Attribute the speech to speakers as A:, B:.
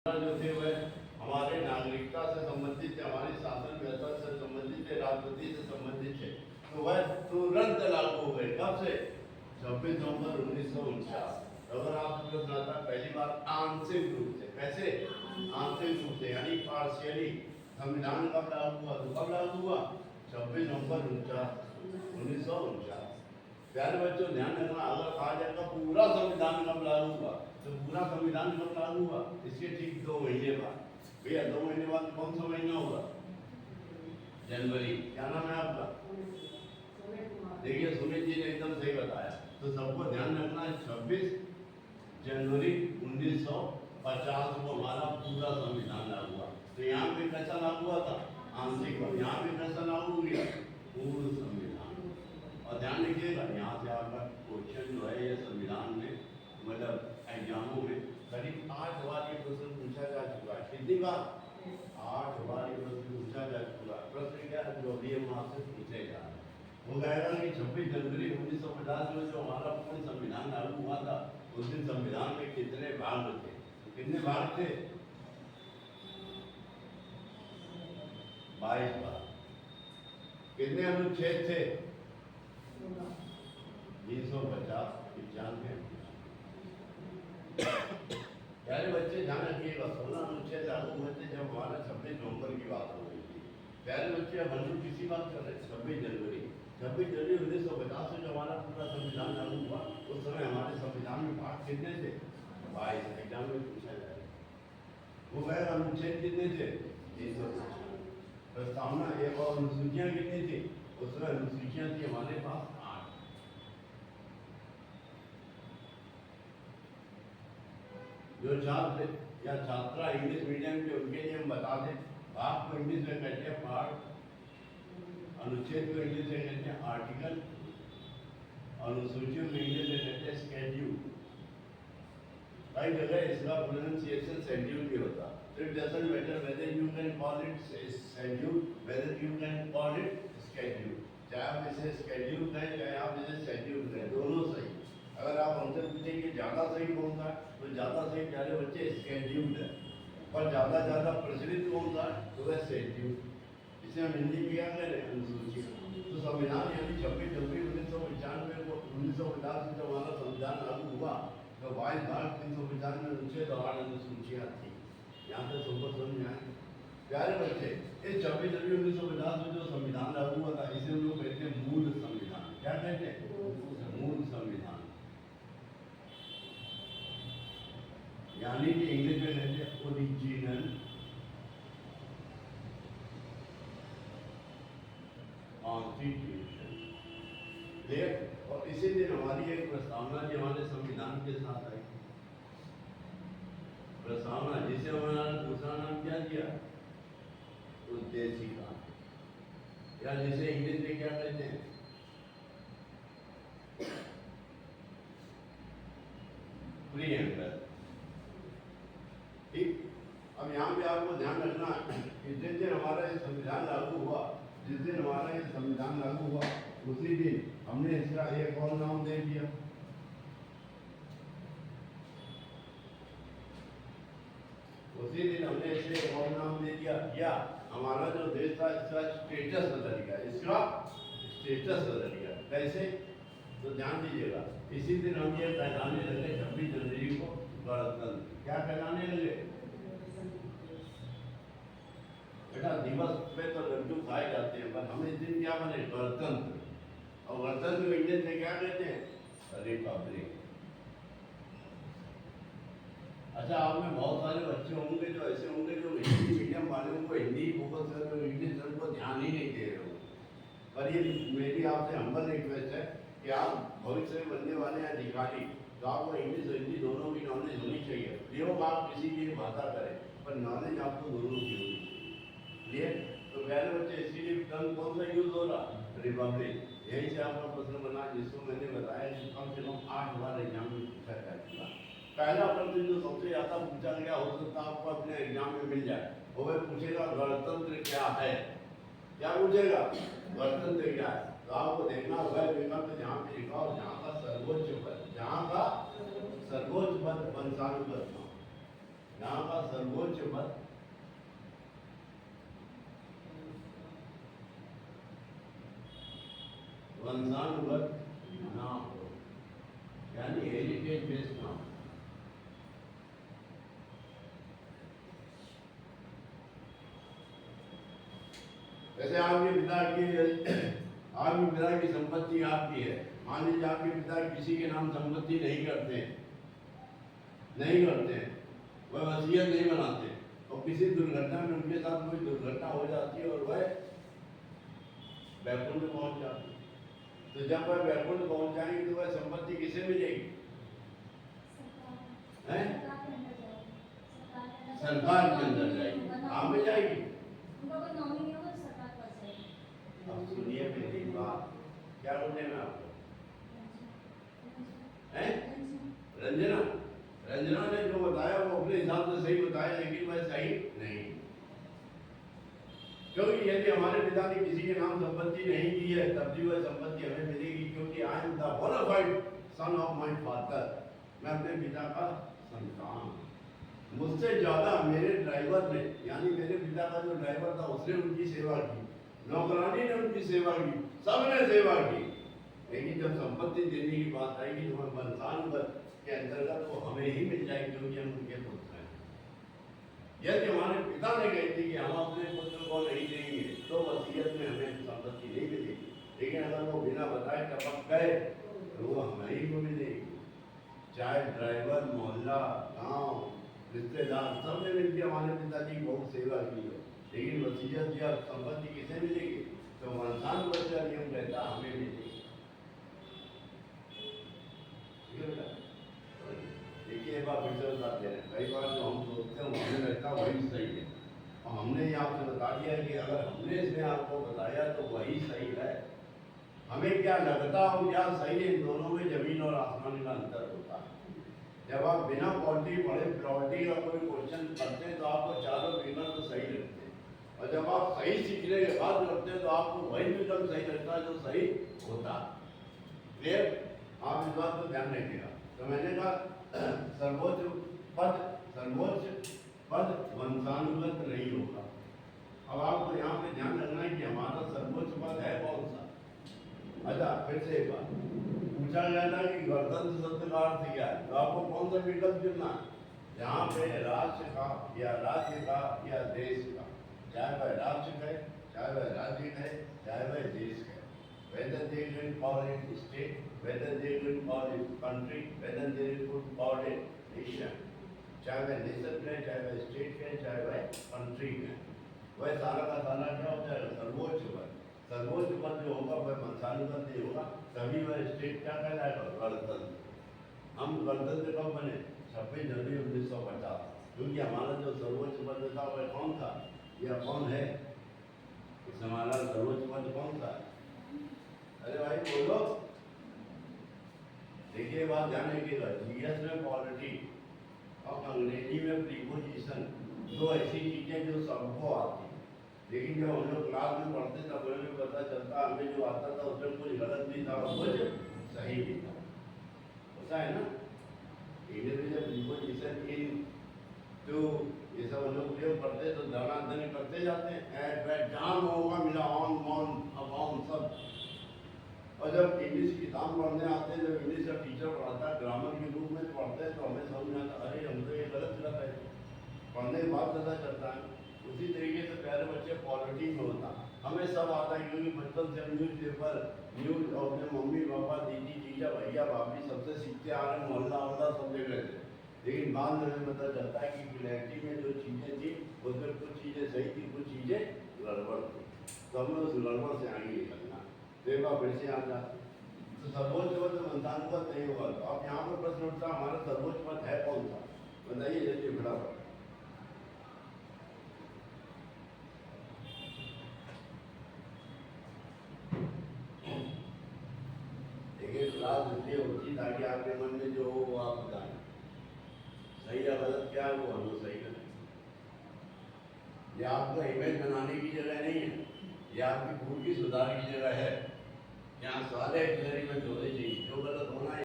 A: जो थे वह हमारे नागरिकता से संबंधित थे, हमारी शासन व्यवस्था से संबंधित थे, राजनीति से संबंधित थे, तो वह तुरंत लागू हो गए। कब से? 26 नवंबर 1949। अगर आप सुना था पहली बार आंशिक रूप से, कैसे आंशिक रूप से यानी पार्शियली संविधान कब लागू हुआ? तो कब लागू हुआ? 26 नवंबर 1949। प्यारे बच्चों ध्यान रखना, अगर कहा जाएगा पूरा संविधान कब लागू हुआ, तो पूरा संविधान कब लागू हुआ? इसके ठीक 2 महीने बाद। भैया 2 महीने बाद कौन सा महीना होगा? जनवरी। क्या नाम है आपका? देखिए सुमित जी ने एकदम सही बताया। तो सबको ध्यान रखना, 26 जनवरी 1950 को हमारा पूरा संविधान लागू हुआ। तो यहाँ पे कैसा लागू हुआ था? आंशिक। यहाँ पे कैसा लागू हो गया? पूर्ण संविधान। और ध्यान रखिएगा, यहाँ से आपका क्वेश्चन जो है ये संविधान में मतलब एग्जामों में करीब 8 बार ये प्रश्न पूछा जा चुका है। कितनी बार? 8 बार ये प्रश्न पूछा जा चुका है। प्रश्न क्या है जो अभी हम आपसे पूछे जा रहे हैं वो कहेगा कि 26 जनवरी 1950 में जो हमारा पूर्ण संविधान लागू हुआ था, उस दिन संविधान में कितने भाग थे? कितने भाग थे? 22 भाग। कितने अनुच्छेद थे? 350, 95। प्यारे बच्चे ध्यान रखिएगा, 16 अनुच्छेद लागू हुए थे जब हमारा 26 नवंबर की बात हो रही थी। प्यारे बच्चे अब हम किसी बात कर रहे हैं 26 जनवरी 1950 से जो हमारा पूरा संविधान लागू हुआ, उस समय हमारे संविधान में भाग कितने थे? 22। एग्जाम में पूछा जाएगा वो गैर अनुच्छेद कितने थे? 350। प्रस्तावना एक और अनुसूचियां कितनी थी? उस समय अनुसूचियां थी हमारे पास 8। जो छात्र या छात्रा इंग्लिश मीडियम के उनके लिए हम बता दें, भाग को इंग्लिश में कहते हैं पार्ट, अनुच्छेद को इंग्लिश में कहते हैं आर्टिकल, अनुसूचियों को इंग्लिश में कहते हैं स्केड्यूल। कई जगह इसका प्रोनाउंसिएशन शेड्यूल भी होता। So it doesn't matter whether you can call it schedule, whether you can call it schedule। चाहे आप इसे स्केड्यूल कहें, चाहे आप इसे शेड्यूल कहें, दोनों सही। अगर आप हमसे पूछेंगे ज़्यादा सही कौन सा है, तो ज़्यादा सही प्यारे बच्चे स्केड्यूल है। पर ज़्यादा प्रचलित कौन सा है? तो वह शेड्यूल। इसे हम हिंदी में क्या कह रहे हैं? अनुसूची। तो संविधान यानी 26 जनवरी 1995 को 1950 में जब हमारा संविधान लागू हुआ, तो 22 भाग 350 में अनुच्छेद और 8 अनुसूचियाँ थी। यहाँ से सबको समझ आए? प्यारे बच्चे, इस 26 जनवरी 1950 में जो संविधान लागू हुआ था, इसे हम लोग कहते हैं मूल संविधान। क्या कहते हैं? मूल संविधान। यानी कि इंग्लिश में कहते हैं ओरिजिनल कॉन्स्टिट्यूशन। और इसी दिन हमारी एक प्रस्तावना जो हमारे संविधान के साथ आई, प्रस्तावना, जिसे हमारा दूसरा नाम क्या दिया? उद्देशिका, या जिसे इंग्लिश में क्या कहते हैं? प्रीएम्बल। ठीक। अब यहाँ पे आपको ध्यान रखना है कि जिस दिन हमारा ये संविधान लागू हुआ, जिस दिन हमारा ये संविधान लागू हुआ, उसी दिन हमने इसका एक और नाम दे दिया। उसी दिन हमने इसे एक और नाम दे दिया, या हमारा जो देश था इसका स्टेटस बदल गया। इसका स्टेटस बदल गया। कैसे? तो ध्यान दीजिएगा, इसी दिन हम ये कहलाने लगे 26 जनवरी को गणतंत्र। क्या कहलाने लगे? बेटा दिवस पे तो लड्डू खाए जाते हैं, पर हम इस दिन क्या बने? गणतंत्र। और गणतंत्र को इंग्लिश में क्या कहते हैं? रिपब्लिक। अच्छा, आप में बहुत सारे बच्चे होंगे जो ऐसे होंगे जो हिंदी मीडियम वाले को हिंदी फोकस कर रहे हो, इंग्लिश को ध्यान ही नहीं दे रहे हो। पर ये मेरी आपसे हम्बल रिक्वेस्ट है कि आप भविष्य में बनने वाले हैं अधिकारी, तो आपको इंग्लिश और हिंदी दोनों की नॉलेज होनी चाहिए। योग आप किसी की भाषा करें, पर नॉलेज आपको दोनों की होनी चाहिए। क्लियर? तो पहले बच्चे इसीलिए टर्म कौन सा यूज हो रहा? रिपब्लिक। यही से आपका प्रश्न बना, जिसको मैंने बताया कि कम से कम 8 बार एग्जाम में पूछा जा चुका। पहला प्रश्न जो सबसे ज्यादा पूछा गया, हो सकता है आपको अपने एग्जाम में मिल जाए, वो वह पूछेगा गणतंत्र क्या है। क्या पूछेगा? गणतंत्र क्या है। तो आपको देखना वह विकल्प जहाँ पे लिखा हो, जहाँ का सर्वोच्च पद, जहाँ का सर्वोच्च पद वंशानुगत। यहाँ का सर्वोच्च पद वंशानुगत ना हो, यानी हेरिटेज बेस्ड ना हो। जैसे आपके पिता की संपत्ति आपकी है, मान लीजिए आपके पिता किसी के नाम संपत्ति नहीं करते हैं, वह वसीयत नहीं बनाते और किसी दुर्घटना में उनके साथ कोई दुर्घटना हो जाती है और वह बैकुंठ में पहुंच जाते हैं, तो जब वह बैकुंठ पहुंच जाएंगे तो वह संपत्ति किसे मिलेगी? सरकार के अंदर जाएगी। कहाँ पे जाएगी? अब सुनिए मेरी बात, क्या बोलने में आपको है? रंजना ने जो बताया वो अपने हिसाब से सही बताया, लेकिन वह सही नहीं, क्योंकि यदि हमारे पिता ने किसी के नाम संपत्ति नहीं की है तब भी वह संपत्ति हमें मिलेगी, क्योंकि I am the bona fide son of my father, मैं अपने पिता का संतान। मुझसे ज्यादा मेरे ड्राइवर ने, यानी मेरे पिता का जो ड्राइवर था उसने उनकी सेवा की, नौकरानी ने उनकी सेवा की, सबने सेवा की, लेकिन जब संपत्ति देने की बात आएगी तो वह वंशानुगत के अंतर्गत वो हमें ही मिल जाएगी, क्योंकि हम उनके पुत्र हैं। यदि हमारे पिता ने कही थी कि हम अपने पुत्र को नहीं देंगे तो वसीयत में हमें संपत्ति नहीं मिलेगी, लेकिन अगर वो बिना बताए टपक गए तो वो हमें ही को मिलेगी। चाहे ड्राइवर, मोहल्ला, गांव, रिश्तेदार सब ने मिलकर हमारे पिताजी की बहुत सेवा की हो, लेकिन वसीयत या संपत्ति किसे मिलेगी? तो वंशानुगत का नियम कहता हमें मिलेगी। देखिए एक बार फिर से बताते हैं, कई बार जो हम सोचते हैं हमें लगता है वही सही है, और हमने ये आपसे बता दिया कि अगर हमने इसमें आपको बताया तो वही सही है। हमें क्या लगता और क्या सही है, इन दोनों में जमीन और आसमान का अंतर होता है। जब आप बिना पॉलिटी पढ़े प्लॉटी का कोई क्वेश्चन करते हैं तो आपको चारों विकल्प तो सही लगते हैं, और जब आप सही सीखने के बाद करते हैं तो आपको वही विकल्प सही लगता है जो सही होता है। क्लियर? आप इस बात को ध्यान रखिएगा। तो मैंने कहा सर्वोच्च पद वंशानुगत नहीं होगा। अब आपको यहाँ पे ध्यान रखना है कि हमारा सर्वोच्च पद है कौन सा। अच्छा, फिर से एक बात पूछा गया था कि गणतंत्र शब्द का अर्थ क्या है, तो आपको कौन सा विकल्प चुनना है? यहाँ पे राष्ट्र का या राज्य का या देश का, चाहे वह राष्ट्र है, चाहे वह राज्य है, चाहे वह देश है, whether they will call it state, whether they will call it country, whether they will call it nation, चाहे वह नेशन है, चाहे वह स्टेट है, चाहे वह कंट्री है, वह सारा का सारा क्या होता है? सर्वोच्च पद। सर्वोच्च पद जो होगा वह वंशानुगत नहीं होगा, तभी वह स्टेट क्या कहलाएगा? गणतंत्र। हम गणतंत्र कब बने? 26 जनवरी 1950, क्योंकि हमारा जो सर्वोच्च पद था वह कौन था या कौन है? हमारा सर्वोच्च पद कौन था? अरे भाई बोलो। देखिए बात ध्यान रखिएगा, जीएस में पॉलिटी और अंग्रेजी में प्रीपोजिशन, दो ऐसी चीजें जो सबको आती, लेकिन जब हम लोग क्लास में पढ़ते तब हमें पता चलता हमें जो आता था उसमें कुछ गलत भी था और कुछ सही भी था, होता है ना। इंग्लिश में जब प्रीपोजिशन इन तो ये सब हम लोग प्रयोग करते तो धनाधन करते जाते हैं, एट बैट जहाँ होगा मिला, ऑन ऑन अपॉन सब। और जब इंग्लिश किताब पढ़ने आते हैं, जब इंग्लिश का टीचर पढ़ाता है ग्रामर के रूप में पढ़ते हैं तो हमें समझ में आता अरे हम तो ये गलत है, पढ़ने के बाद पता चलता है। उसी तरीके से प्यारे बच्चे पॉलिटी में होता हमें सब आता है, क्योंकि बचपन से हम न्यूज़पेपर, न्यूज़ और अपने मम्मी पापा, दीदी, जीजा, भैया, भाभी सबसे सीखते आ रहे, मोहल्ला मोहल्ला सब जगह से। लेकिन बाद में हमें पता चलता है कि रियलिटी में जो चीज़ें थी उसमें कुछ चीज़ें सही थी, कुछ चीज़ें गड़बड़ थी, तो हमें उस गड़बड़ से आगे निकलना। देखा फिर से आ जाते तो सर्वोच्च पद वंशानुगत नहीं होगा। तो अब यहाँ पर प्रश्न उठता हमारा सर्वोच्च पद है कौन सा? बताइए जल्दी फटाफट। देखिए क्लास इसलिए होती ताकि आपके मन में जो हो वो आप बताएं, सही या गलत क्या है वो हम लोग सही करें। ये आपका इमेज बनाने की जगह नहीं है, ये आपकी भूल की सुधार की जगह है। यहाँ सारे एक्सपेरिमेंट होने चाहिए, जो गलत होना है